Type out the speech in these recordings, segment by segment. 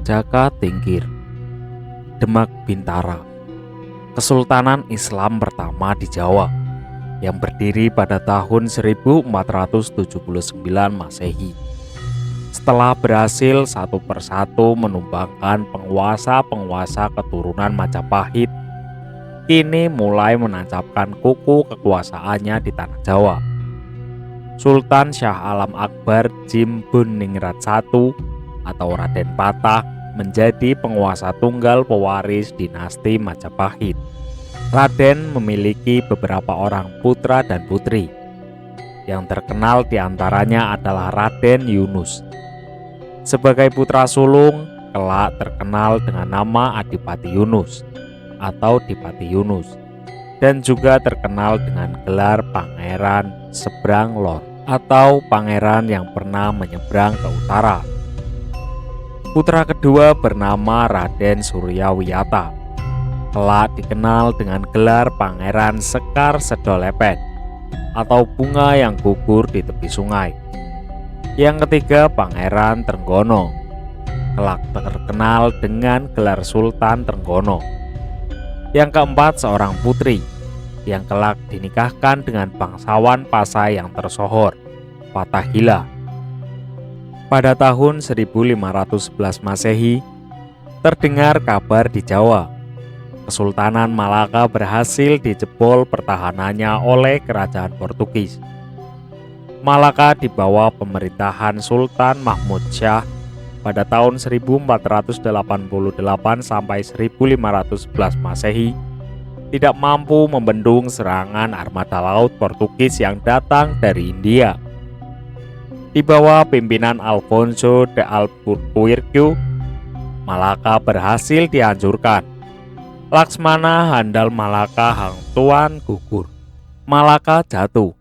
Jaka Tingkir. Demak Bintara, Kesultanan Islam pertama di Jawa yang berdiri pada tahun 1479 Masehi. Setelah berhasil satu persatu menumbangkan penguasa-penguasa keturunan Majapahit, kini mulai menancapkan kuku kekuasaannya di tanah Jawa. Sultan Syah Alam Akbar Jimbuningrat I atau Raden Patah menjadi penguasa tunggal pewaris dinasti Majapahit. Raden memiliki beberapa orang putra dan putri. Yang terkenal diantaranya adalah Raden Yunus. Sebagai putra sulung, kelak terkenal dengan nama Adipati Yunus atau Dipati Yunus, dan juga terkenal dengan gelar Pangeran Seberang Lor atau pangeran yang pernah menyeberang ke utara. Putra kedua bernama Raden Suryawiyata, kelak dikenal dengan gelar Pangeran Sekar Sedolepet atau bunga yang gugur di tepi sungai. Yang ketiga Pangeran Trenggono, kelak terkenal dengan gelar Sultan Trenggono. Yang keempat seorang putri yang kelak dinikahkan dengan bangsawan Pasai yang tersohor, Fathahillah. Pada tahun 1511 Masehi, terdengar kabar di Jawa, Kesultanan Malaka berhasil dijebol pertahanannya oleh kerajaan Portugis. Malaka di bawah pemerintahan Sultan Mahmud Syah pada tahun 1488 sampai 1511 Masehi tidak mampu membendung serangan armada laut Portugis yang datang dari India. Di bawah pimpinan Alfonso de Albuquerque, Malaka berhasil dihancurkan. Laksmana Handal Malaka Hang Tuan gugur. Malaka jatuh.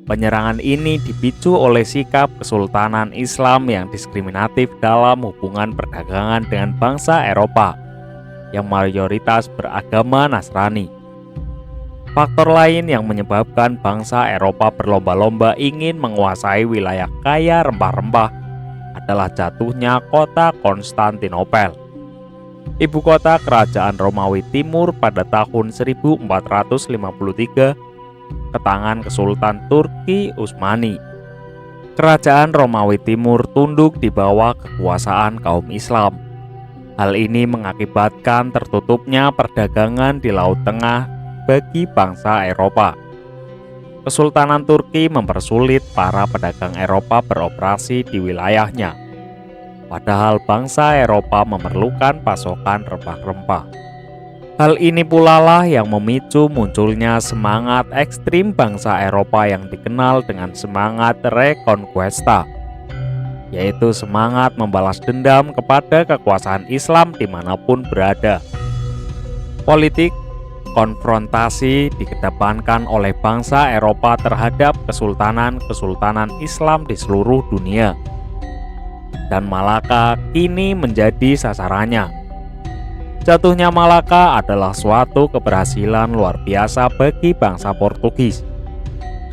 Penyerangan ini dipicu oleh sikap Kesultanan Islam yang diskriminatif dalam hubungan perdagangan dengan bangsa Eropa yang mayoritas beragama Nasrani. Faktor lain yang menyebabkan bangsa Eropa berlomba-lomba ingin menguasai wilayah kaya rempah-rempah adalah jatuhnya kota Konstantinopel, ibu kota kerajaan Romawi Timur pada tahun 1453 ke tangan Kesultan Turki Utsmani. Kerajaan Romawi Timur tunduk di bawah kekuasaan kaum Islam. Hal ini mengakibatkan tertutupnya perdagangan di Laut Tengah bagi bangsa Eropa. Kesultanan Turki mempersulit para pedagang Eropa beroperasi di wilayahnya, padahal bangsa Eropa memerlukan pasokan rempah-rempah. Hal ini pula lah yang memicu munculnya semangat ekstrim bangsa Eropa yang dikenal dengan semangat Reconquista, yaitu semangat membalas dendam kepada kekuasaan Islam dimanapun berada. Politik konfrontasi dikedepankan oleh bangsa Eropa terhadap kesultanan-kesultanan Islam di seluruh dunia, dan Malaka kini menjadi sasarannya. Jatuhnya Malaka adalah suatu keberhasilan luar biasa bagi bangsa Portugis,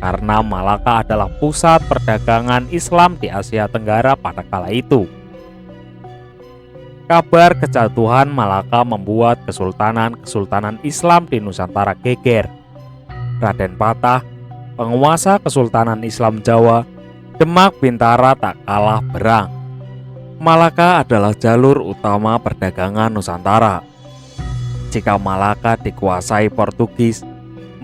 karena Malaka adalah pusat perdagangan Islam di Asia Tenggara pada kala itu. Kabar kejatuhan Malaka membuat kesultanan-kesultanan Islam di Nusantara geger. Raden Patah, penguasa Kesultanan Islam Jawa, Demak Bintara tak kalah berang. Malaka adalah jalur utama perdagangan Nusantara. Jika Malaka dikuasai Portugis,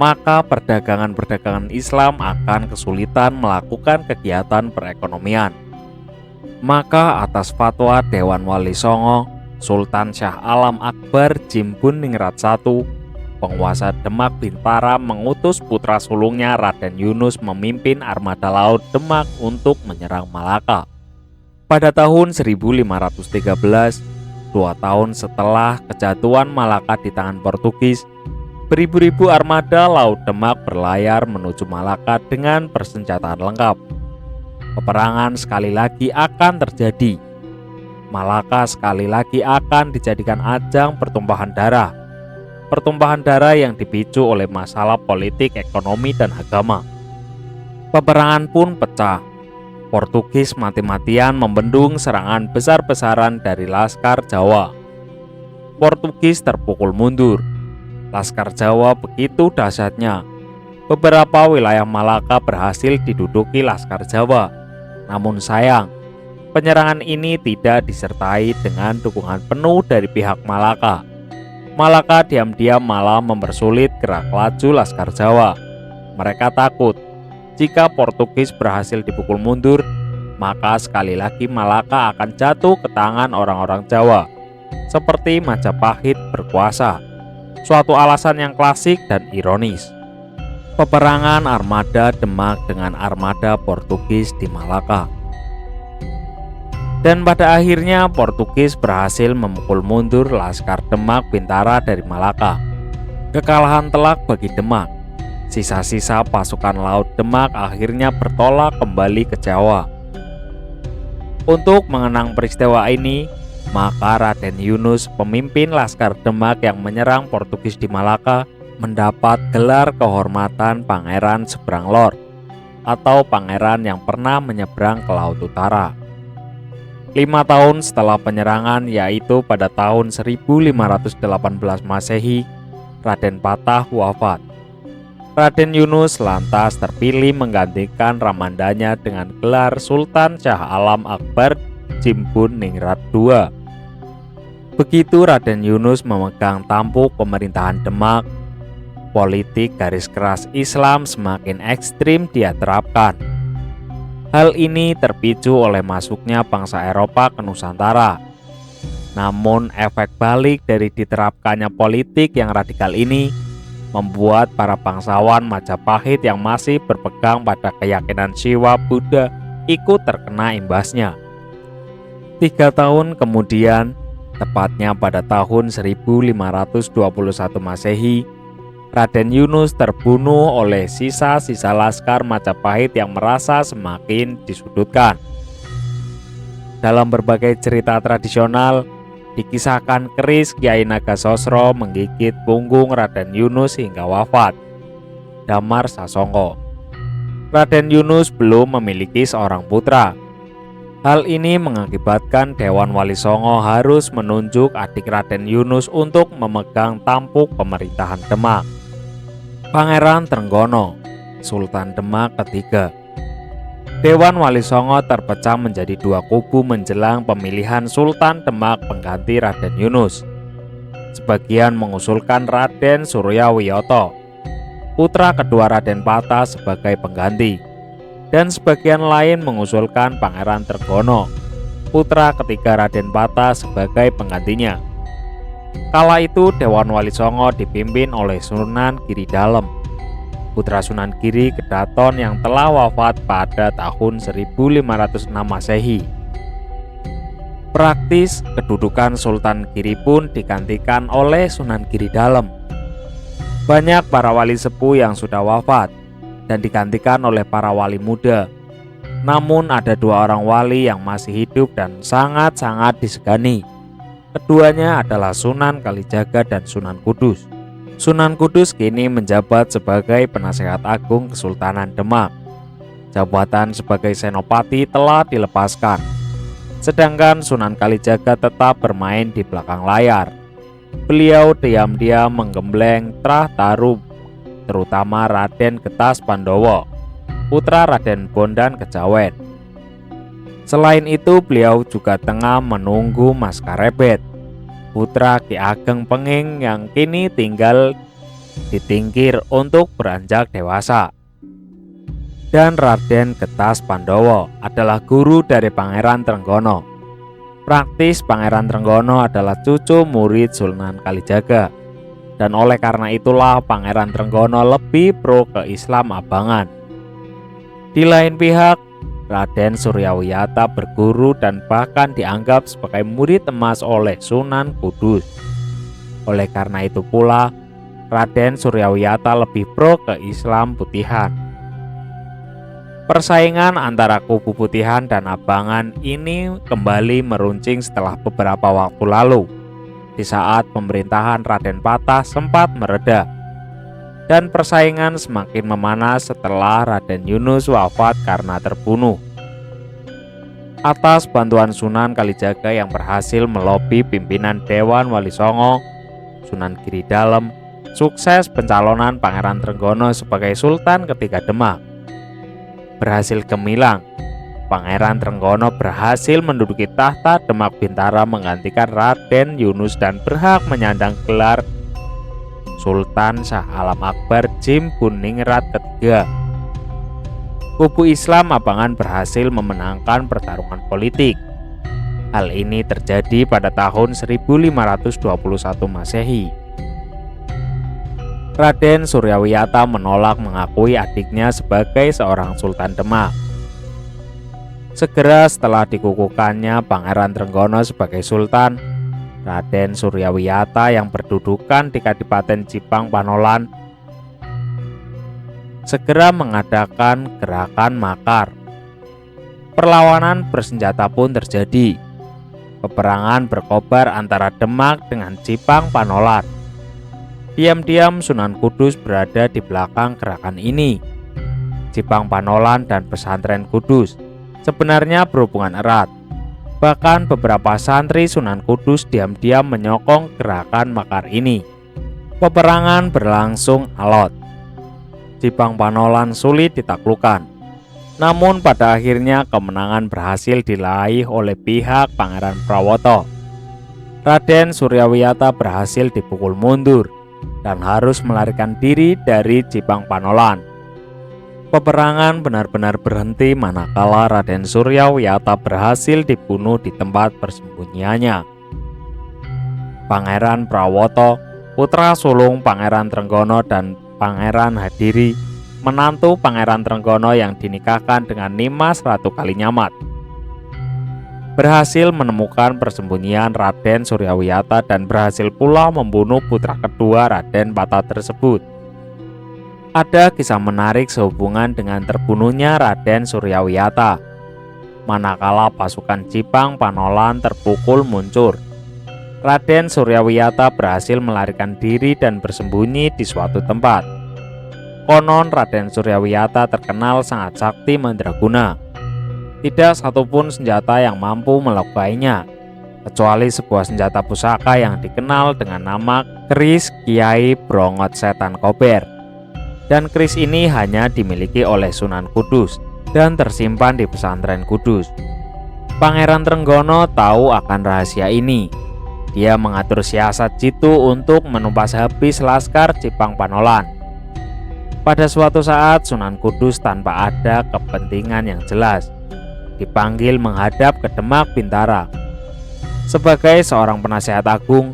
maka perdagangan-perdagangan Islam akan kesulitan melakukan kegiatan perekonomian. Maka atas fatwa Dewan Wali Songo, Sultan Syah Alam Akbar Jimbuningrat I, penguasa Demak Bintara, mengutus putra sulungnya Raden Yunus memimpin armada laut Demak untuk menyerang Malaka. Pada tahun 1513, 2 tahun setelah kejatuhan Malaka di tangan Portugis, beribu-ribu armada laut Demak berlayar menuju Malaka dengan persenjataan lengkap. Peperangan sekali lagi akan terjadi. Malaka sekali lagi akan dijadikan ajang pertumpahan darah. Pertumpahan darah yang dipicu oleh masalah politik, ekonomi, dan agama. Peperangan pun pecah. Portugis mati-matian membendung serangan besar-besaran dari Laskar Jawa. Portugis terpukul mundur. Laskar Jawa begitu dahsyatnya. Beberapa wilayah Malaka berhasil diduduki Laskar Jawa. Namun sayang, penyerangan ini tidak disertai dengan dukungan penuh dari pihak Malaka. Malaka diam-diam malah mempersulit gerak laju Laskar Jawa. Mereka takut jika Portugis berhasil dipukul mundur, maka sekali lagi Malaka akan jatuh ke tangan orang-orang Jawa, seperti Majapahit berkuasa. Suatu alasan yang klasik dan ironis. Peperangan armada Demak dengan armada Portugis di Malaka. Dan pada akhirnya Portugis berhasil memukul mundur Laskar Demak Bintara dari Malaka. Kekalahan telak bagi Demak. Sisa-sisa pasukan laut Demak akhirnya bertolak kembali ke Jawa. Untuk mengenang peristiwa ini, maka Raden Yunus, pemimpin Laskar Demak yang menyerang Portugis di Malaka, mendapat gelar kehormatan Pangeran Seberang Lor, atau pangeran yang pernah menyeberang ke Laut Utara. 5 tahun setelah penyerangan, yaitu pada tahun 1518 Masehi, Raden Patah wafat. Raden Yunus lantas terpilih menggantikan ramandanya dengan gelar Sultan Shah Alam Akbar Jimbun Ningrat II. Begitu Raden Yunus memegang tampuk pemerintahan Demak, politik garis keras Islam semakin ekstrim dia terapkan. Hal ini terpicu oleh masuknya bangsa Eropa ke Nusantara. Namun efek balik dari diterapkannya politik yang radikal ini membuat para bangsawan Majapahit yang masih berpegang pada keyakinan Siwa Buddha ikut terkena imbasnya. 3 tahun kemudian, tepatnya pada tahun 1521 Masehi, Raden Yunus terbunuh oleh sisa-sisa laskar Majapahit yang merasa semakin disudutkan. Dalam berbagai cerita tradisional, dikisahkan keris Kiai Nagasosro menggigit punggung Raden Yunus hingga wafat. Damar Sasongko. Raden Yunus belum memiliki seorang putra. Hal ini mengakibatkan Dewan Wali Songo harus menunjuk adik Raden Yunus untuk memegang tampuk pemerintahan Demak. Pangeran Trenggono, Sultan Demak ketiga. Dewan Wali Songo terpecah menjadi 2 kubu menjelang pemilihan Sultan Demak pengganti Raden Yunus. Sebagian mengusulkan Raden Suryawiyoto, putra kedua Raden Patah sebagai pengganti, dan sebagian lain mengusulkan Pangeran Trenggono, putra ketiga Raden Patah sebagai penggantinya. Kala itu Dewan Wali Songo dipimpin oleh Sunan Giri Dalem, putra Sunan Giri Kedaton yang telah wafat pada tahun 1506 Masehi. Praktis, kedudukan Sultan Giri pun digantikan oleh Sunan Giri Dalem. Banyak para wali sepuh yang sudah wafat dan digantikan oleh para wali muda. Namun ada 2 orang wali yang masih hidup dan sangat-sangat disegani. Keduanya adalah Sunan Kalijaga dan Sunan Kudus. Sunan Kudus kini menjabat sebagai penasehat agung Kesultanan Demak. Jabatan sebagai senopati telah dilepaskan. Sedangkan Sunan Kalijaga tetap bermain di belakang layar. Beliau diam-diam menggembleng trah taruh, terutama Raden Getas Pandowo, putra Raden Bondan Kejawen. Selain itu, beliau juga tengah menunggu Mas Karebet, putra Ki Ageng Penging yang kini tinggal di Tingkir untuk beranjak dewasa. Dan Raden Getas Pandowo adalah guru dari Pangeran Trenggono. Praktis Pangeran Trenggono adalah cucu murid Sunan Kalijaga. Dan oleh karena itulah Pangeran Trenggono lebih pro ke Islam abangan. Di lain pihak, Raden Suryawiyata berguru dan bahkan dianggap sebagai murid emas oleh Sunan Kudus. Oleh karena itu pula, Raden Suryawiyata lebih pro ke Islam Putihan. Persaingan antara kubu Putihan dan Abangan ini kembali meruncing setelah beberapa waktu lalu, di saat pemerintahan Raden Patah sempat mereda. Dan persaingan semakin memanas setelah Raden Yunus wafat karena terbunuh. Atas bantuan Sunan Kalijaga yang berhasil melobi pimpinan Dewan Wali Songo, Sunan Giridalem sukses pencalonan Pangeran Trenggono sebagai Sultan ketiga Demak. Berhasil gemilang, Pangeran Trenggono berhasil menduduki tahta Demak Bintara menggantikan Raden Yunus dan berhak menyandang gelar Sultan Shah Alam Akbar Jimbuningrat ketiga. Kubu Islam Abangan berhasil memenangkan pertarungan politik. Hal ini terjadi pada tahun 1521 Masehi. Raden Suryawiyata menolak mengakui adiknya sebagai seorang Sultan Demak. Segera setelah dikukuhkannya Pangeran Trenggono sebagai Sultan, Raden Suryawiyata yang berdudukan di Kadipaten Jipang Panolan segera mengadakan gerakan makar. Perlawanan bersenjata pun terjadi. Peperangan berkobar antara Demak dengan Jipang Panolan. Diam-diam Sunan Kudus berada di belakang gerakan ini. Jipang Panolan dan Pesantren Kudus sebenarnya berhubungan erat. Bahkan beberapa santri Sunan Kudus diam-diam menyokong gerakan makar ini. Peperangan berlangsung alot. Jipang Panolan sulit ditaklukkan. Namun pada akhirnya kemenangan berhasil diraih oleh pihak Pangeran Prawoto. Raden Suryawiyata berhasil dipukul mundur dan harus melarikan diri dari Jipang Panolan. Peperangan benar-benar berhenti manakala Raden Suryawiyata berhasil dibunuh di tempat persembunyiannya. Pangeran Prawoto, putra sulung Pangeran Trenggono dan Pangeran Hadiri, menantu Pangeran Trenggono yang dinikahkan dengan Nimas Ratu Kalinyamat, berhasil menemukan persembunyian Raden Suryawiyata dan berhasil pula membunuh putra kedua Raden Pata tersebut. Ada kisah menarik sehubungan dengan terbunuhnya Raden Suryawiyata. Manakala pasukan Jipang Panolan terpukul muncul, Raden Suryawiyata berhasil melarikan diri dan bersembunyi di suatu tempat. Konon Raden Suryawiyata terkenal sangat sakti mandraguna. Tidak satupun senjata yang mampu melukainya, kecuali sebuah senjata pusaka yang dikenal dengan nama keris Kiai Brongot Setan Kober. Dan keris ini hanya dimiliki oleh Sunan Kudus dan tersimpan di Pesantren Kudus. Pangeran Trenggono tahu akan rahasia ini. Dia mengatur siasat jitu untuk menumpas habis laskar Jipang Panolan. Pada suatu saat Sunan Kudus tanpa ada kepentingan yang jelas dipanggil menghadap ke Demak Bintara. Sebagai seorang penasihat agung,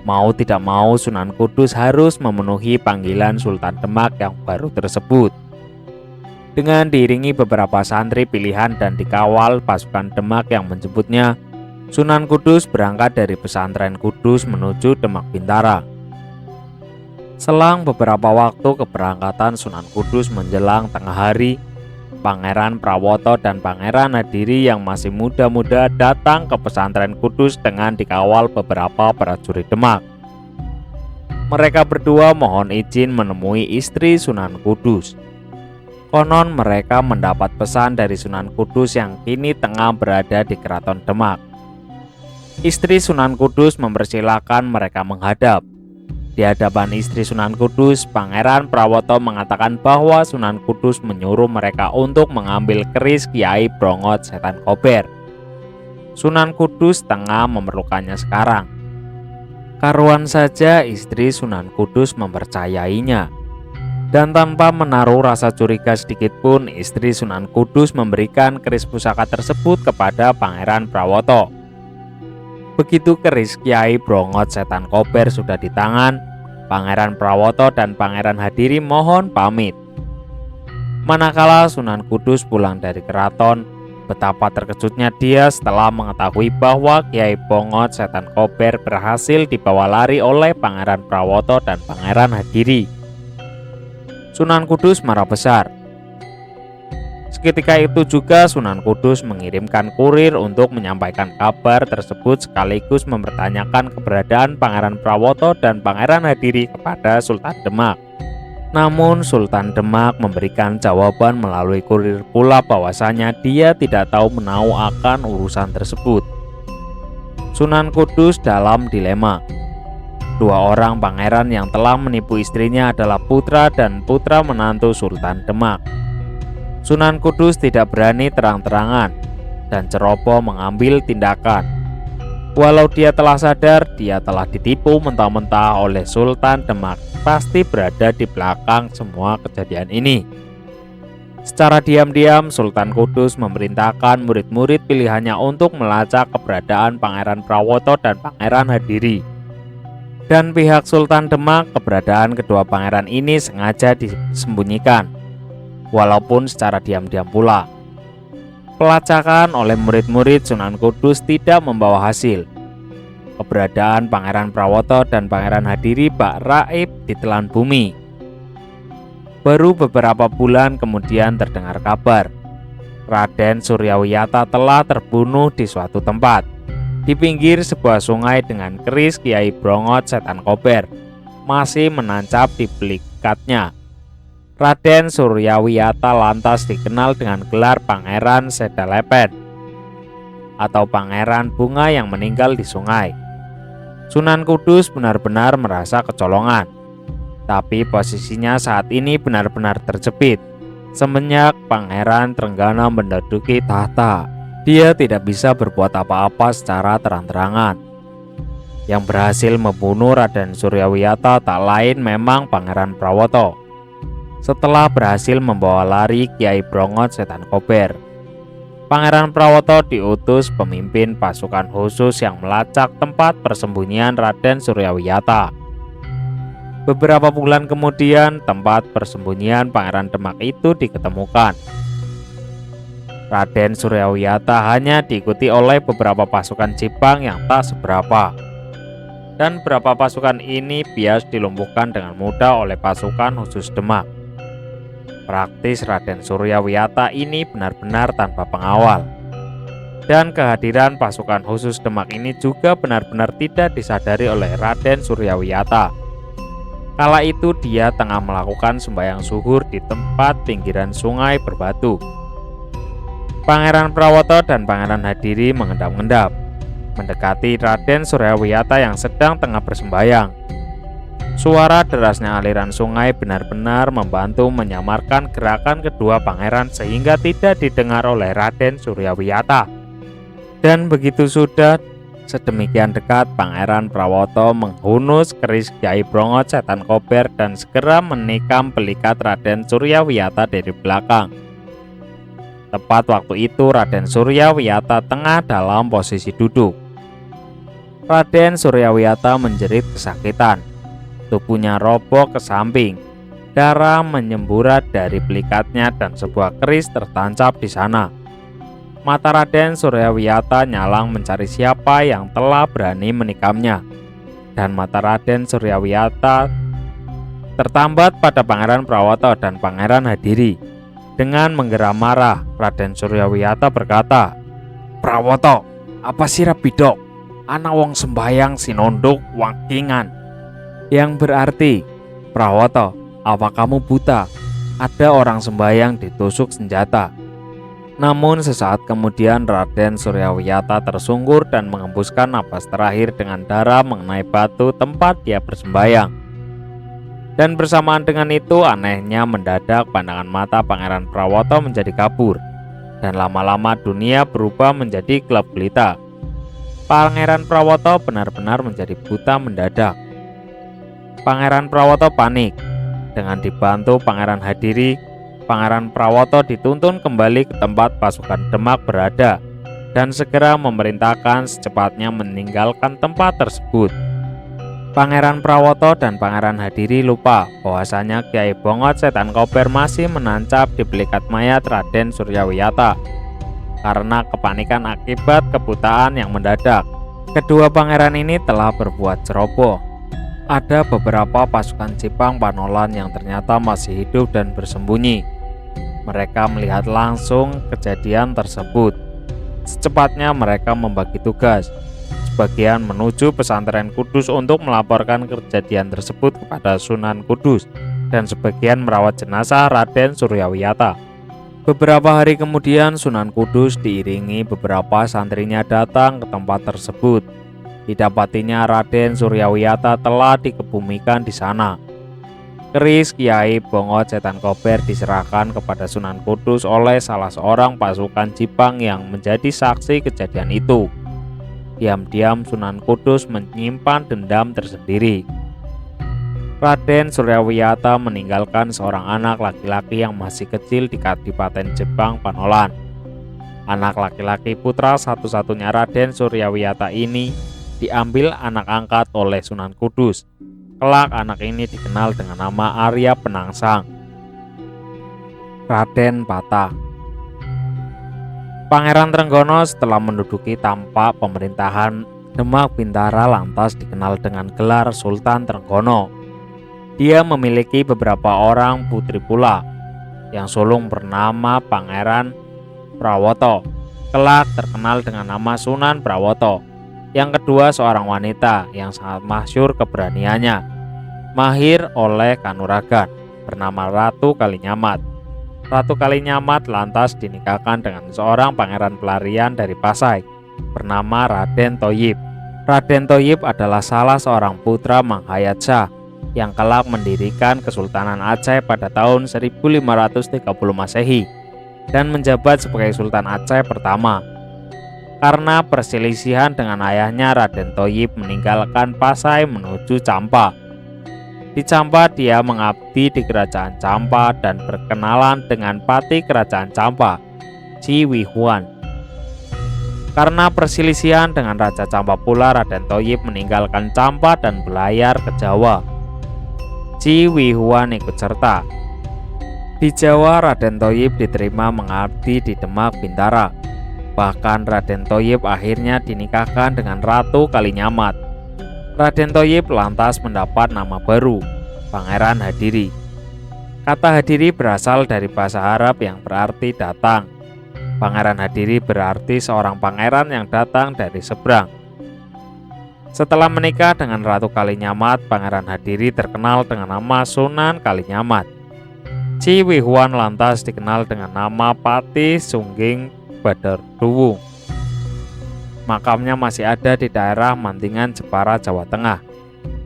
mau tidak mau Sunan Kudus harus memenuhi panggilan Sultan Demak yang baru tersebut. Dengan diiringi beberapa santri pilihan dan dikawal pasukan Demak yang menjemputnya, Sunan Kudus berangkat dari Pesantren Kudus menuju Demak Bintara. Selang beberapa waktu keberangkatan Sunan Kudus menjelang tengah hari, Pangeran Prawoto dan Pangeran Hadiri yang masih muda-muda datang ke Pesantren Kudus dengan dikawal beberapa prajurit Demak. Mereka berdua mohon izin menemui istri Sunan Kudus. Konon mereka mendapat pesan dari Sunan Kudus yang kini tengah berada di Keraton Demak. Istri Sunan Kudus mempersilahkan mereka menghadap. Di hadapan istri Sunan Kudus, Pangeran Prawoto mengatakan bahwa Sunan Kudus menyuruh mereka untuk mengambil keris Kiai Brongot Setan Kober. Sunan Kudus tengah memerlukannya sekarang. Karuan saja istri Sunan Kudus mempercayainya. Dan tanpa menaruh rasa curiga sedikit pun, istri Sunan Kudus memberikan keris pusaka tersebut kepada Pangeran Prawoto. Begitu keris Kiai Brongot Setan Kober sudah di tangan, Pangeran Prawoto dan Pangeran Hadiri mohon pamit. Manakala Sunan Kudus pulang dari keraton, betapa terkejutnya dia setelah mengetahui bahwa Kiai Brongot Setan Kober berhasil dibawa lari oleh Pangeran Prawoto dan Pangeran Hadiri. Sunan Kudus marah besar. Seketika itu juga Sunan Kudus mengirimkan kurir untuk menyampaikan kabar tersebut sekaligus mempertanyakan keberadaan Pangeran Prawoto dan Pangeran Hadiri kepada Sultan Demak. Namun Sultan Demak memberikan jawaban melalui kurir pula bahwasanya dia tidak tahu menahu akan urusan tersebut. Sunan Kudus dalam dilema. Dua orang pangeran yang telah menipu istrinya adalah putra dan putra menantu Sultan Demak. Sunan Kudus tidak berani terang-terangan dan ceroboh mengambil tindakan. Walau dia telah sadar dia telah ditipu mentah-mentah oleh Sultan Demak, pasti berada di belakang semua kejadian ini. Secara diam-diam Sultan Kudus memerintahkan murid-murid pilihannya untuk melacak keberadaan Pangeran Prawoto dan Pangeran Hadiri. Dan pihak Sultan Demak, keberadaan kedua pangeran ini sengaja disembunyikan, walaupun secara diam-diam pula. Pelacakan oleh murid-murid Sunan Kudus tidak membawa hasil. Keberadaan Pangeran Prawoto dan Pangeran Hadiri bak raib ditelan bumi. Baru beberapa bulan kemudian terdengar kabar Raden Suryawiyata telah terbunuh di suatu tempat di pinggir sebuah sungai dengan keris Kiai Brongot Setan Kober masih menancap di pelikatnya. Raden Suryawiyata lantas dikenal dengan gelar Pangeran Sedalepen atau Pangeran Bunga yang meninggal di sungai. Sunan Kudus benar-benar merasa kecolongan, tapi posisinya saat ini benar-benar terjepit. Semenjak Pangeran Trenggana menduduki tahta, dia tidak bisa berbuat apa-apa secara terang-terangan. Yang berhasil membunuh Raden Suryawiyata tak lain memang Pangeran Prawoto. Setelah berhasil membawa lari Kiai Brongot Setan Kober, Pangeran Prawoto diutus pemimpin pasukan khusus yang melacak tempat persembunyian Raden Suryawiyata. Beberapa bulan kemudian, tempat persembunyian Pangeran Demak itu diketemukan. Raden Suryawiyata hanya diikuti oleh beberapa pasukan Jepang yang tak seberapa. Dan beberapa pasukan ini bias dilumpuhkan dengan mudah oleh pasukan khusus Demak. Praktis Raden Suryawiyata ini benar-benar tanpa pengawal. Dan kehadiran pasukan khusus Demak ini juga benar-benar tidak disadari oleh Raden Suryawiyata. Kala itu dia tengah melakukan sembahyang zuhur di tempat pinggiran sungai berbatu. Pangeran Prawoto dan Pangeran Hadiri mengendap-endap mendekati Raden Suryawiyata yang sedang tengah bersembahyang. Suara derasnya aliran sungai benar-benar membantu menyamarkan gerakan kedua pangeran sehingga tidak didengar oleh Raden Suryawiyata. Dan begitu sudah sedemikian dekat, Pangeran Prawoto menghunus keris Kiai Brongot Setan Kober dan segera menikam pelikat Raden Suryawiyata dari belakang. Tepat waktu itu Raden Suryawiyata tengah dalam posisi duduk. Raden Suryawiyata menjerit kesakitan. Tubuhnya roboh ke samping, darah menyemburat dari pelikatnya dan sebuah keris tertancap di sana. Mata Raden Suryawiyata nyalang mencari siapa yang telah berani menikamnya. Dan mata Raden Suryawiyata tertambat pada Pangeran Prawoto dan Pangeran Hadiri. Dengan menggeram marah, Raden Suryawiyata berkata, "Prawoto, apa sirap bidok? Ana wong sembayang sinonduk wakingan." Yang berarti, "Prawoto, apa kamu buta? Ada orang sembayang ditusuk senjata." Namun sesaat kemudian Raden Suryawiyata tersungkur dan mengembuskan napas terakhir dengan darah mengenai batu tempat dia bersembayang. Dan bersamaan dengan itu anehnya mendadak pandangan mata Pangeran Prawoto menjadi kabur. Dan lama-lama dunia berubah menjadi gelap gulita. Pangeran Prawoto benar-benar menjadi buta mendadak. Pangeran Prawoto panik. Dengan dibantu Pangeran Hadiri, Pangeran Prawoto dituntun kembali ke tempat pasukan Demak berada dan segera memerintahkan secepatnya meninggalkan tempat tersebut. Pangeran Prawoto dan Pangeran Hadiri lupa bahwasanya Kiai Brongot Setan Kober masih menancap di pelikat mayat Raden Suryawiyata. Karena kepanikan akibat kebutaan yang mendadak, kedua pangeran ini telah berbuat ceroboh. Ada beberapa pasukan Jepang Panolan yang ternyata masih hidup dan bersembunyi. Mereka melihat langsung kejadian tersebut. Secepatnya mereka membagi tugas. Sebagian menuju pesantren Kudus untuk melaporkan kejadian tersebut kepada Sunan Kudus. dan sebagian merawat jenazah Raden Suryawiyata. Beberapa hari kemudian Sunan Kudus diiringi beberapa santrinya datang ke tempat tersebut. Didapatinya Raden Suryawiyata telah dikebumikan di sana. Keris Kiai Bongot Setan Kober diserahkan kepada Sunan Kudus oleh salah seorang pasukan Jipang yang menjadi saksi kejadian itu. Diam-diam Sunan Kudus menyimpan dendam tersendiri. Raden Suryawiyata meninggalkan seorang anak laki-laki yang masih kecil di Kadipaten Jepang Panolan. Anak laki-laki putra satu-satunya Raden Suryawiyata ini diambil anak angkat oleh Sunan Kudus. Kelak anak ini dikenal dengan nama Arya Penangsang. Raden Patah. Pangeran Trenggono setelah menduduki tampuk pemerintahan Demak Bintara lantas dikenal dengan gelar Sultan Trenggono. Dia memiliki beberapa orang putri pula, yang sulung bernama Pangeran Prawoto, kelak terkenal dengan nama Sunan Prawoto. Yang kedua seorang wanita yang sangat masyhur keberaniannya, mahir oleh kanuragan, bernama Ratu Kalinyamat. Ratu Kalinyamat lantas dinikahkan dengan seorang pangeran pelarian dari Pasai, bernama Raden Thoyib. Raden Thoyib adalah salah seorang putra Manghayat Shah yang kelak mendirikan Kesultanan Aceh pada tahun 1530 Masehi dan menjabat sebagai Sultan Aceh pertama. Karena perselisihan dengan ayahnya, Raden Thoyib meninggalkan Pasai menuju Campa. Di Campa dia mengabdi di Kerajaan Campa dan berkenalan dengan Pati Kerajaan Campa, Chi Wihuan. Karena perselisihan dengan Raja Campa pula, Raden Thoyib meninggalkan Campa dan berlayar ke Jawa. Chi Wihuan ikut serta. Di Jawa, Raden Thoyib diterima mengabdi di Demak Bintara. Bahkan Raden Thoyib akhirnya dinikahkan dengan Ratu Kalinyamat. Raden Thoyib lantas mendapat nama baru, Pangeran Hadiri. Kata Hadiri berasal dari bahasa Arab yang berarti datang. Pangeran Hadiri berarti seorang pangeran yang datang dari seberang. Setelah menikah dengan Ratu Kalinyamat, Pangeran Hadiri terkenal dengan nama Sunan Kalinyamat. Chi Wihuan lantas dikenal dengan nama Pati Sungging Badarduwung. Makamnya masih ada di daerah Mantingan, Jepara, Jawa Tengah.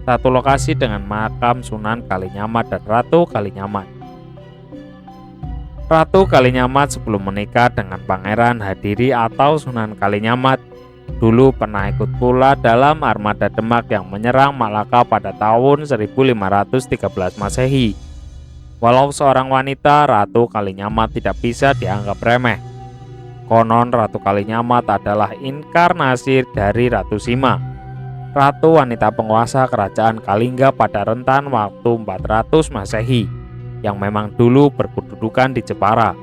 Satu lokasi dengan makam Sunan Kalinyamat dan Ratu Kalinyamat. Ratu Kalinyamat sebelum menikah dengan Pangeran Hadiri atau Sunan Kalinyamat dulu pernah ikut pula dalam armada Demak yang menyerang Malaka pada tahun 1513 Masehi. Walau seorang wanita, Ratu Kalinyamat tidak bisa dianggap remeh. Konon Ratu Kalinyamat adalah inkarnasi dari Ratu Sima, ratu wanita penguasa kerajaan Kalingga pada rentan waktu 400 Masehi, yang memang dulu berkedudukan di Jepara.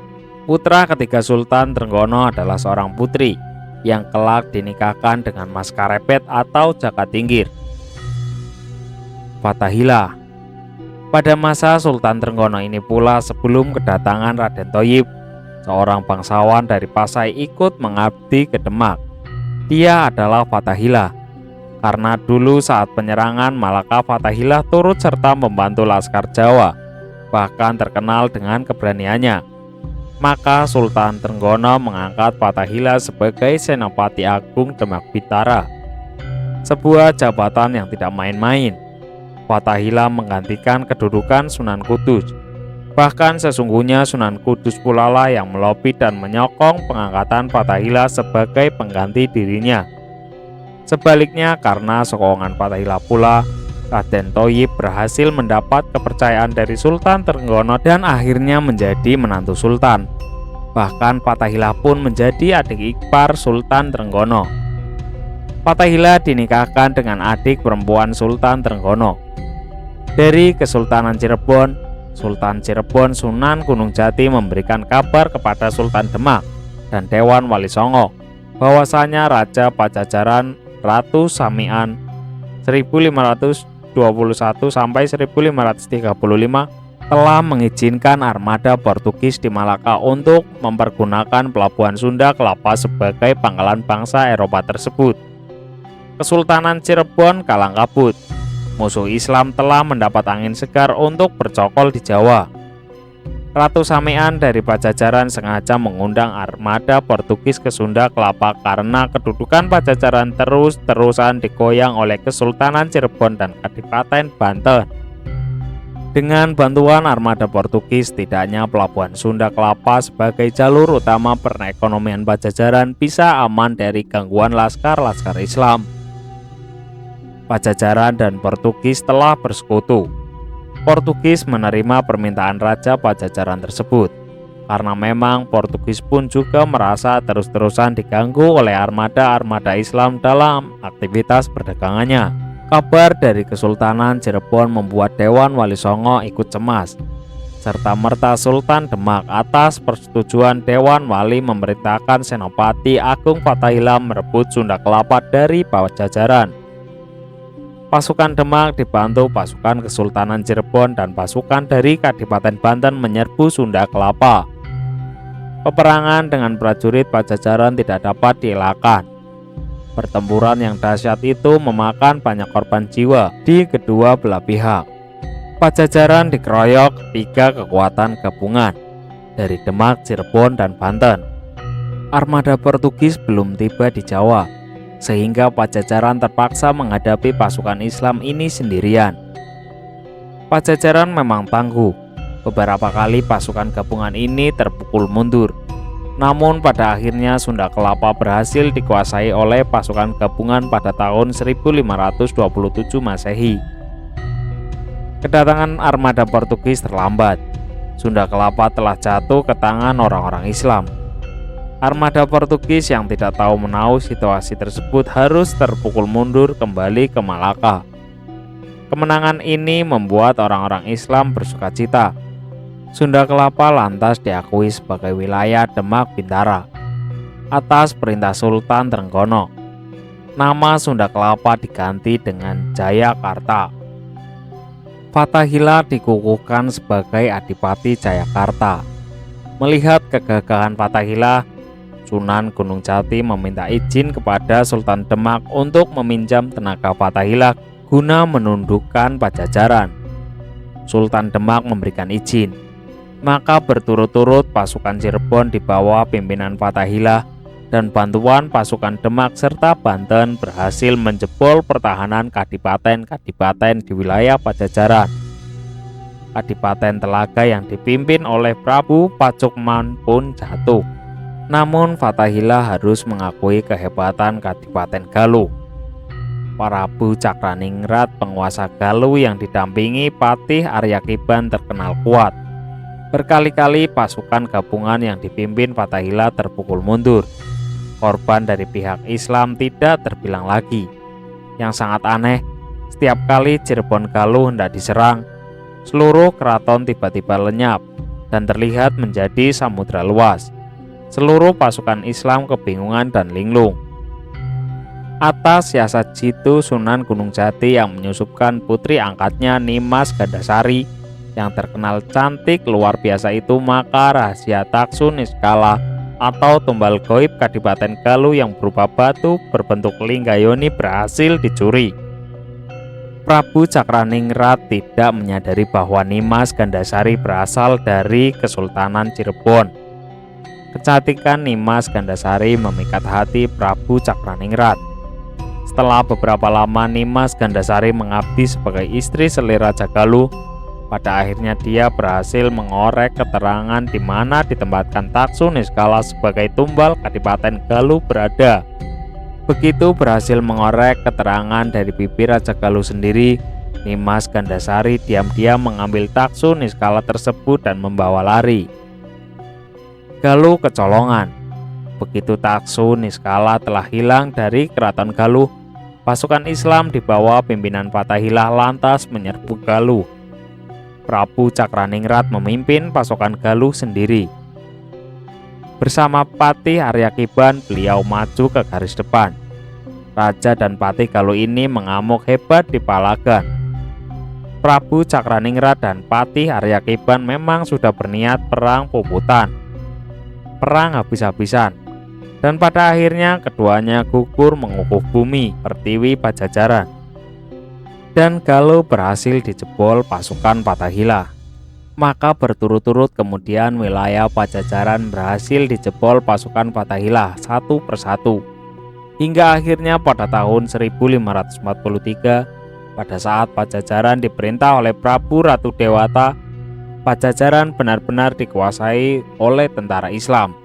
Putra ketiga Sultan Trenggono adalah seorang putri yang kelak dinikahkan dengan Mas Karepet atau Jaka Tingkir. Fatahillah. Pada masa Sultan Trenggono ini pula sebelum kedatangan Raden Thoyib, seorang bangsawan dari Pasai ikut mengabdi ke Demak. Dia adalah Fatahillah. Karena dulu saat penyerangan Malaka, Fatahillah turut serta membantu Laskar Jawa, bahkan terkenal dengan keberaniannya. Maka Sultan Trenggono mengangkat Fatahillah sebagai Senopati Agung Demak Bintara, sebuah jabatan yang tidak main-main. Fatahillah menggantikan kedudukan Sunan Kudus. Bahkan sesungguhnya Sunan Kudus pula lah yang melobi dan menyokong pengangkatan Fatahillah sebagai pengganti dirinya. Sebaliknya, karena sokongan Fatahillah pula, Raden Thoyib berhasil mendapat kepercayaan dari Sultan Trenggono dan akhirnya menjadi menantu Sultan. Bahkan Fatahillah pun menjadi adik ipar Sultan Trenggono. Fatahillah dinikahkan dengan adik perempuan Sultan Trenggono. Dari Kesultanan Cirebon, Sultan Cirebon Sunan Gunung Jati memberikan kabar kepada Sultan Demak dan Dewan Wali Songo bahwasanya Raja Pajajaran Ratu Samian 1521 sampai 1535 telah mengizinkan armada Portugis di Malaka untuk mempergunakan pelabuhan Sunda Kelapa sebagai pangkalan bangsa Eropa tersebut. Kesultanan Cirebon kalang kabut. musuh Islam telah mendapat angin segar untuk bercokol di Jawa. Ratu Samian dari Pajajaran sengaja mengundang armada Portugis ke Sunda Kelapa karena kedudukan Pajajaran terus-terusan digoyang oleh Kesultanan Cirebon dan Kadipaten Banten. Dengan bantuan armada Portugis, tidaknya pelabuhan Sunda Kelapa sebagai jalur utama perekonomian Pajajaran bisa aman dari gangguan laskar-laskar Islam. Pajajaran dan Portugis telah bersekutu. Portugis menerima permintaan Raja Pajajaran tersebut, karena memang Portugis pun juga merasa terus-terusan diganggu oleh armada-armada Islam dalam aktivitas perdagangannya. Kabar dari Kesultanan Cirebon membuat Dewan Wali Songo ikut cemas, serta merta Sultan Demak atas persetujuan Dewan Wali memerintahkan Senopati Agung Fathahillah merebut Sunda Kelapa dari Pajajaran. Pasukan Demak dibantu pasukan Kesultanan Cirebon dan pasukan dari Kadipaten Banten menyerbu Sunda Kelapa. Peperangan dengan prajurit Pajajaran tidak dapat dielakkan. Pertempuran yang dahsyat itu memakan banyak korban jiwa di kedua belah pihak. Pajajaran dikeroyok 3 kekuatan gabungan dari Demak, Cirebon, dan Banten. Armada Portugis belum tiba di Jawa, sehingga Pajajaran terpaksa menghadapi pasukan Islam ini sendirian. Pajajaran memang tangguh. Beberapa kali pasukan gabungan ini terpukul mundur. Namun pada akhirnya Sunda Kelapa berhasil dikuasai oleh pasukan gabungan pada tahun 1527 Masehi. Kedatangan armada Portugis terlambat. Sunda Kelapa telah jatuh ke tangan orang-orang Islam. Armada Portugis yang tidak tahu menahu situasi tersebut harus terpukul mundur kembali ke Malaka. Kemenangan ini membuat orang-orang Islam bersukacita. Sunda Kelapa lantas diakui sebagai wilayah Demak Bintara atas perintah Sultan Trenggono. Nama Sunda Kelapa diganti dengan Jayakarta. Fathahillah dikukuhkan sebagai Adipati Jayakarta. Melihat kegagahan Fathahillah, Sunan Gunung Jati meminta izin kepada Sultan Demak untuk meminjam tenaga Fathahillah guna menundukkan Pajajaran. Sultan Demak memberikan izin. Maka berturut-turut pasukan Cirebon di bawah pimpinan Fathahillah dan bantuan pasukan Demak serta Banten berhasil menjebol pertahanan kadipaten-kadipaten di wilayah Pajajaran. Kadipaten Telaga yang dipimpin oleh Prabu Pacukman pun jatuh. Namun Fathahillah harus mengakui kehebatan Kadipaten Galuh. Prabu Cakraningrat, penguasa Galuh yang didampingi Patih Aryakiban terkenal kuat. Berkali-kali pasukan gabungan yang dipimpin Fathahillah terpukul mundur. Korban dari pihak Islam tidak terbilang lagi. Yang sangat aneh, setiap kali Cirebon Galuh hendak diserang, seluruh keraton tiba-tiba lenyap dan terlihat menjadi samudra luas. Seluruh pasukan Islam kebingungan dan linglung. Atas siasat jitu Sunan Gunung Jati yang menyusupkan putri angkatnya Nimas Gandasari yang terkenal cantik luar biasa itu, maka rahasia Taksu Niskala atau tumbal goib Kadipaten Galuh yang berupa batu berbentuk linggayoni berhasil dicuri. Prabu Cakraningrat tidak menyadari bahwa Nimas Gandasari berasal dari Kesultanan Cirebon. Kecantikan Nimas Gandasari memikat hati Prabu Cakraningrat. Setelah beberapa lama Nimas Gandasari mengabdi sebagai istri selir Raja Galuh, pada akhirnya dia berhasil mengorek keterangan di mana ditempatkan Taksu Niskala sebagai tumbal Kadipaten Galuh berada. Begitu berhasil mengorek keterangan dari bibir Raja Galuh sendiri, Nimas Gandasari diam-diam mengambil Taksu Niskala tersebut dan membawa lari. Galuh kecolongan. Begitu Taksu Niskala telah hilang dari keraton Galuh, pasukan Islam di bawah pimpinan Fathahillah lantas menyerbu Galuh. Prabu Cakraningrat memimpin pasukan Galuh sendiri. Bersama Patih Aryakiban, beliau maju ke garis depan. Raja dan Patih Galuh ini mengamuk hebat di Palagan. Prabu Cakraningrat dan Patih Aryakiban memang sudah berniat perang puputan, perang habis-habisan, dan pada akhirnya keduanya gugur mengukuh bumi Pertiwi Pajajaran. dan Galuh berhasil dijebol pasukan Fatahillah. Maka berturut-turut kemudian wilayah Pajajaran berhasil dijebol pasukan Fatahillah satu persatu. Hingga akhirnya pada tahun 1543, pada saat Pajajaran diperintah oleh Prabu Ratu Dewata, Pajajaran benar-benar dikuasai oleh tentara Islam.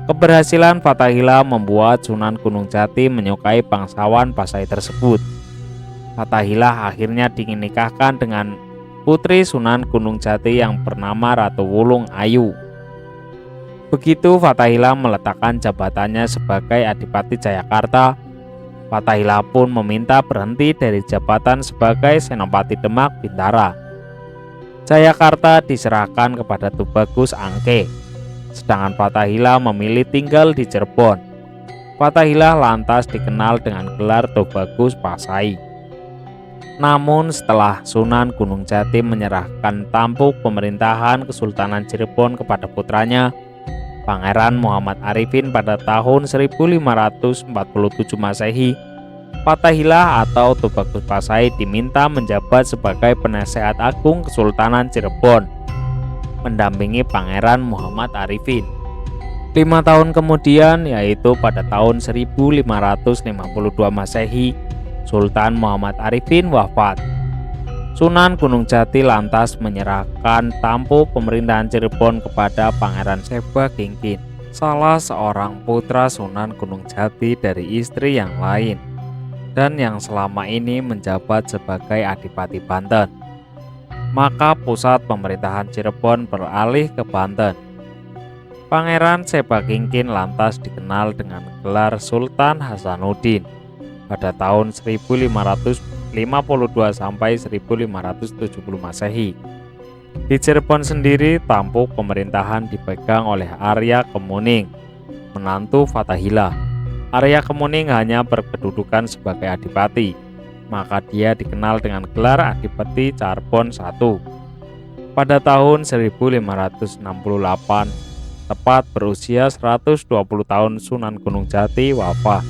Keberhasilan Fatahillah membuat Sunan Gunung Jati menyukai bangsawan Pasai tersebut. Fatahillah akhirnya dinikahkan dengan putri Sunan Gunung Jati yang bernama Ratu Wulung Ayu. Begitu Fatahillah meletakkan jabatannya sebagai Adipati Jayakarta, Fatahillah pun meminta berhenti dari jabatan sebagai Senopati Demak Bintara. Jayakarta diserahkan kepada Tubagus Angke, sedangkan Fatahillah memilih tinggal di Cirebon. Fatahillah lantas dikenal dengan gelar Tubagus Pasai. Namun setelah Sunan Gunung Jati menyerahkan tampuk pemerintahan Kesultanan Cirebon kepada putranya, Pangeran Muhammad Arifin pada tahun 1547 Masehi, Fatahillah atau Tubagus Pasai diminta menjabat sebagai penasehat agung Kesultanan Cirebon, mendampingi Pangeran Muhammad Arifin. 5 tahun kemudian, yaitu pada tahun 1552 Masehi, Sultan Muhammad Arifin wafat. Sunan Gunung Jati lantas menyerahkan tampuk pemerintahan Cirebon kepada Pangeran Seba Kingkin, salah seorang putra Sunan Gunung Jati dari istri yang lain, dan yang selama ini menjabat sebagai Adipati Banten. Maka pusat pemerintahan Cirebon beralih ke Banten. Pangeran Seba Kingkin lantas dikenal dengan gelar Sultan Hasanuddin pada tahun 1552 sampai 1570 Masehi. Di Cirebon sendiri, tampuk pemerintahan dipegang oleh Arya Kemuning, menantu Fatahillah. Arya Kemuning hanya berkedudukan sebagai adipati, maka dia dikenal dengan gelar Adipati Carbon I. Pada tahun 1568, tepat berusia 120 tahun, Sunan Gunung Jati wafat.